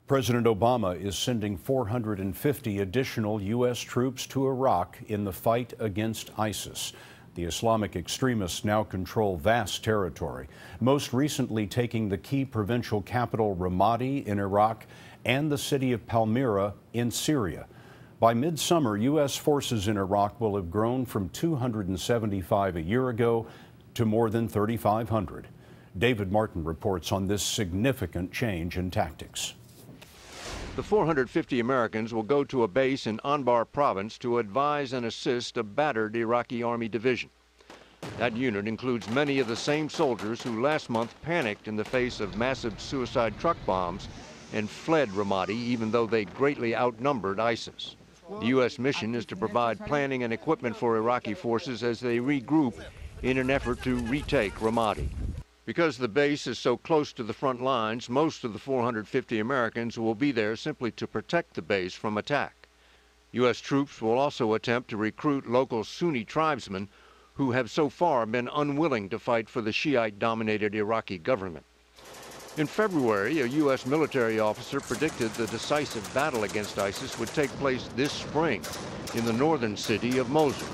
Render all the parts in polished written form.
President Obama is sending 450 additional U.S. troops to Iraq in the fight against ISIS. The Islamic extremists now control vast territory, most recently taking the key provincial capital Ramadi in Iraq and the city of Palmyra in Syria. By midsummer, U.S. forces in Iraq will have grown from 275 a year ago to more than 3,500. David Martin reports on this significant change in tactics. The 450 Americans will go to a base in Anbar province to advise and assist a battered Iraqi army division. That unit includes many of the same soldiers who last month panicked in the face of massive suicide truck bombs and fled Ramadi even though they greatly outnumbered ISIS. The U.S. mission is to provide planning and equipment for Iraqi forces as they regroup in an effort to retake Ramadi. Because the base is so close to the front lines, most of the 450 Americans will be there simply to protect the base from attack. U.S. troops will also attempt to recruit local Sunni tribesmen who have so far been unwilling to fight for the Shiite-dominated Iraqi government. In February, a U.S. military officer predicted the decisive battle against ISIS would take place this spring in the northern city of Mosul.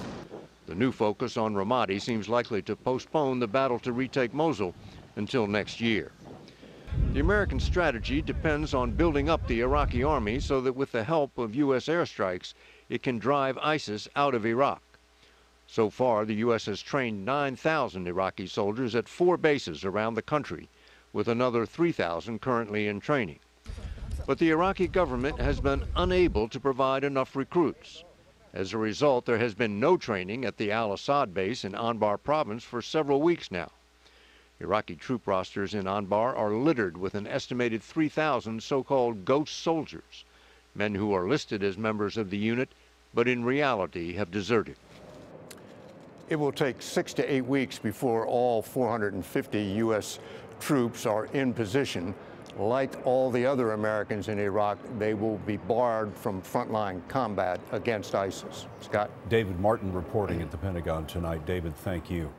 The new focus on Ramadi seems likely to postpone the battle to retake Mosul until next year. The American strategy depends on building up the Iraqi army so that with the help of U.S. airstrikes, it can drive ISIS out of Iraq. So far, the U.S. has trained 9,000 Iraqi soldiers at 4 bases around the country, with another 3,000 currently in training. But the Iraqi government has been unable to provide enough recruits. As a result, there has been no training at the al-Assad base in Anbar province for several weeks now. Iraqi troop rosters in Anbar are littered with an estimated 3,000 so-called ghost soldiers, men who are listed as members of the unit, but in reality have deserted. It will take 6 to 8 weeks before all 450 U.S. troops are in position. Like all the other Americans in Iraq, they will be barred from frontline combat against ISIS. Scott? David Martin reporting at the Pentagon tonight. David, thank you.